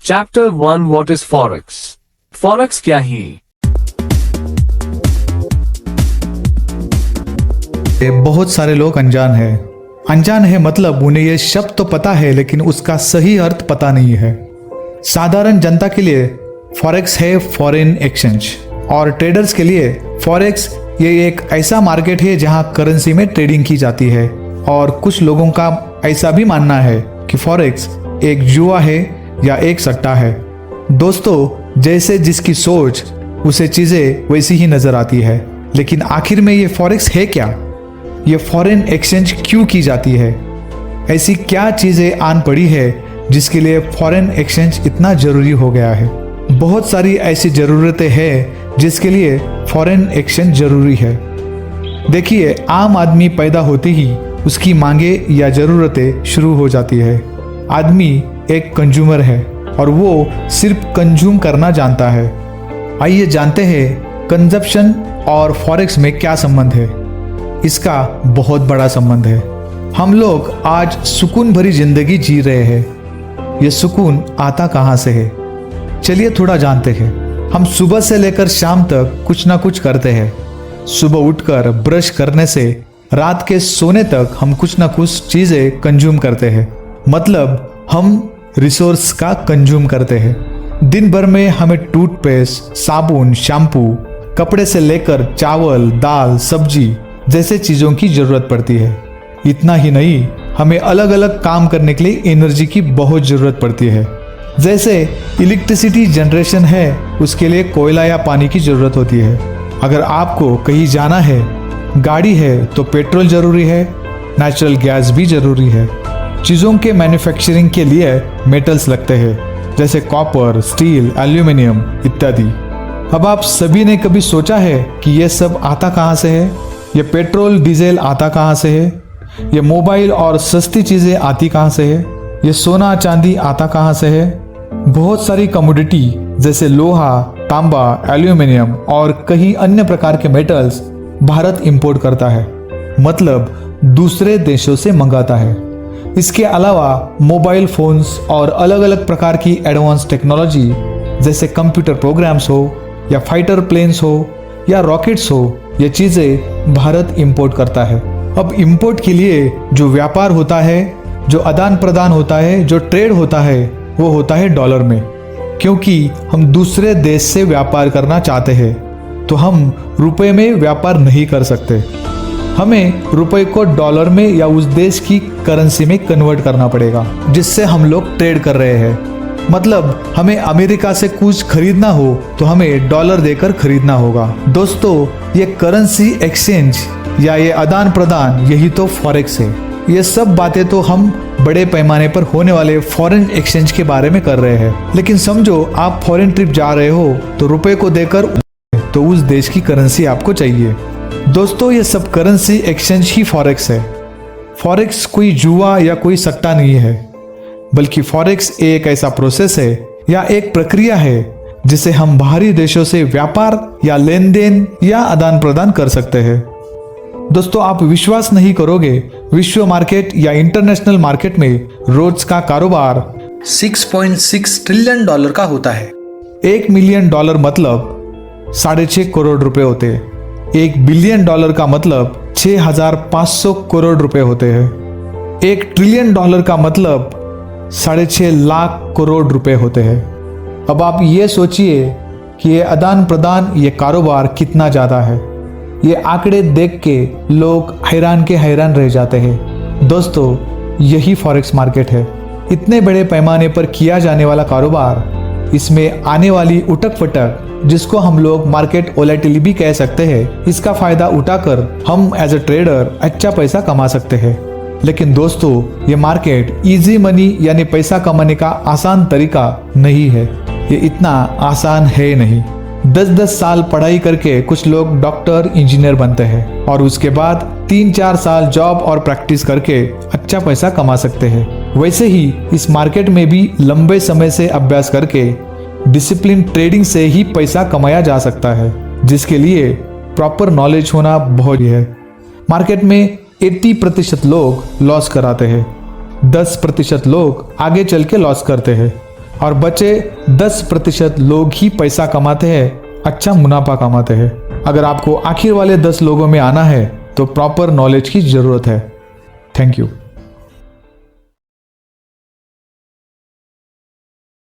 Chapter 1 What is Forex? Forex क्या ही? बहुत सारे लोग अनजान है मतलब उन्हें यह शब्द तो पता है लेकिन उसका सही अर्थ पता नहीं है। साधारण जनता के लिए फॉरेक्स है फॉरेन एक्सचेंज और ट्रेडर्स के लिए फॉरेक्स ये एक ऐसा मार्केट है जहां करेंसी में ट्रेडिंग की जाती है। और कुछ लोगों का ऐसा भी मानना है कि फॉरेक्स एक जुआ है या एक सट्टा है। दोस्तों, जैसे जिसकी सोच उसे चीजें वैसी ही नजर आती है, लेकिन आखिर में ये फॉरेक्स है क्या? ये फॉरेन एक्सचेंज क्यों की जाती है? ऐसी क्या चीजें आन पड़ी है जिसके लिए फॉरेन एक्सचेंज इतना जरूरी हो गया है? बहुत सारी ऐसी जरूरतें हैं जिसके लिए फॉरेन एक्सचेंज जरूरी है। देखिए, आम आदमी पैदा होते ही उसकी मांगे या जरूरतें शुरू हो जाती है। आदमी एक कंज्यूमर है और वो सिर्फ कंज्यूम करना जानता है। आइए जानते हैं कंजप्शन और फॉरेक्स में क्या संबंध है। इसका बहुत बड़ा संबंध है। हम लोग आज सुकून भरी जिंदगी जी रहे हैं। ये सुकून आता कहाँ से है? चलिए थोड़ा जानते हैं। हम सुबह से लेकर शाम तक कुछ ना कुछ करते हैं। सुबह उठकर ब्रश करने से रात के सोने तक हम कुछ ना कुछ चीजें कंज्यूम करते हैं, मतलब हम रिसोर्स का कंज्यूम करते हैं। दिन भर में हमें टूथपेस्ट, साबुन, शैम्पू, कपड़े से लेकर चावल, दाल, सब्जी जैसे चीजों की जरूरत पड़ती है। इतना ही नहीं, हमें अलग अलग काम करने के लिए एनर्जी की बहुत जरूरत पड़ती है। जैसे इलेक्ट्रिसिटी जनरेशन है, उसके लिए कोयला या पानी की जरूरत होती है। अगर आपको कहीं जाना है, गाड़ी है तो पेट्रोल जरूरी है, नेचुरल गैस भी जरूरी है। चीज़ों के मैन्युफैक्चरिंग के लिए मेटल्स लगते हैं, जैसे कॉपर, स्टील, एल्यूमिनियम इत्यादि। अब आप सभी ने कभी सोचा है कि ये सब आता कहाँ से है? ये पेट्रोल डीजल आता कहाँ से है? ये मोबाइल और सस्ती चीज़ें आती कहाँ से है? ये सोना चांदी आता कहाँ से है? बहुत सारी कमोडिटी जैसे लोहा, तांबा, एल्यूमिनियम और कई अन्य प्रकार के मेटल्स भारत इंपोर्ट करता है, मतलब दूसरे देशों से मंगाता है। इसके अलावा मोबाइल फोन्स और अलग अलग प्रकार की एडवांस टेक्नोलॉजी जैसे कंप्यूटर प्रोग्राम्स हो या फाइटर प्लेन्स हो या रॉकेट्स हो, ये चीज़ें भारत इंपोर्ट करता है। अब इंपोर्ट के लिए जो व्यापार होता है, जो आदान प्रदान होता है, जो ट्रेड होता है, वो होता है डॉलर में। क्योंकि हम दूसरे देश से व्यापार करना चाहते हैं तो हम रुपए में व्यापार नहीं कर सकते। हमें रुपए को डॉलर में या उस देश की करेंसी में कन्वर्ट करना पड़ेगा जिससे हम लोग ट्रेड कर रहे हैं। मतलब हमें अमेरिका से कुछ खरीदना हो तो हमें डॉलर देकर खरीदना होगा। दोस्तों, ये करेंसी एक्सचेंज या ये आदान प्रदान, यही तो फॉरेक्स है। ये सब बातें तो हम बड़े पैमाने पर होने वाले फॉरेन एक्सचेंज के बारे में कर रहे हैं, लेकिन समझो आप फॉरेन ट्रिप जा रहे हो तो रुपए को देकर तो उस देश की करेंसी आपको चाहिए। दोस्तों, ये सब करेंसी एक्सचेंज ही फॉरेक्स है। फॉरेक्स कोई जुआ या कोई सट्टा नहीं है, बल्कि फॉरेक्स एक ऐसा प्रोसेस है या एक प्रक्रिया है जिसे हम बाहरी देशों से व्यापार या लेन देन या आदान प्रदान कर सकते हैं। दोस्तों, आप विश्वास नहीं करोगे, विश्व मार्केट या इंटरनेशनल मार्केट में रोज का कारोबार 6.6 ट्रिलियन डॉलर का होता है। 1 मिलियन डॉलर मतलब 6.5 करोड़ रुपए होते हैं। 1 बिलियन डॉलर का मतलब 6,500 करोड़ रुपए होते हैं। 1 ट्रिलियन डॉलर का मतलब 6.5 लाख करोड़ रुपए होते हैं। अब आप ये सोचिए कि ये आदान प्रदान, ये कारोबार कितना ज़्यादा है। ये आंकड़े देख के लोग हैरान के हैरान रह जाते हैं। दोस्तों, यही फॉरेक्स मार्केट है। इतने बड़े पैमाने पर किया जाने वाला कारोबार, इसमें आने वाली उठक फटक, जिसको हम लोग मार्केट वोलेटिलिटी भी कह सकते हैं, इसका फायदा उठाकर हम एज अ ट्रेडर अच्छा पैसा कमा सकते हैं। लेकिन दोस्तों, ये मार्केट इजी मनी यानी पैसा कमाने का आसान तरीका नहीं है। ये इतना आसान है नहीं। 10-10 साल पढ़ाई करके कुछ लोग डॉक्टर, इंजीनियर बनते हैं और उसके बाद 3-4 साल जॉब और प्रैक्टिस करके अच्छा पैसा कमा सकते हैं। वैसे ही इस मार्केट में भी लंबे समय से अभ्यास करके डिसिप्लिन ट्रेडिंग से ही पैसा कमाया जा सकता है, जिसके लिए प्रॉपर नॉलेज होना बहुत ही है। मार्केट में 80% लोग लॉस कराते हैं, 10% लोग आगे चल के लॉस करते हैं और बचे 10% लोग ही पैसा कमाते हैं, अच्छा मुनाफा कमाते हैं। अगर आपको आखिर वाले 10 लोगों में आना है तो प्रॉपर नॉलेज की जरूरत है। Thank you.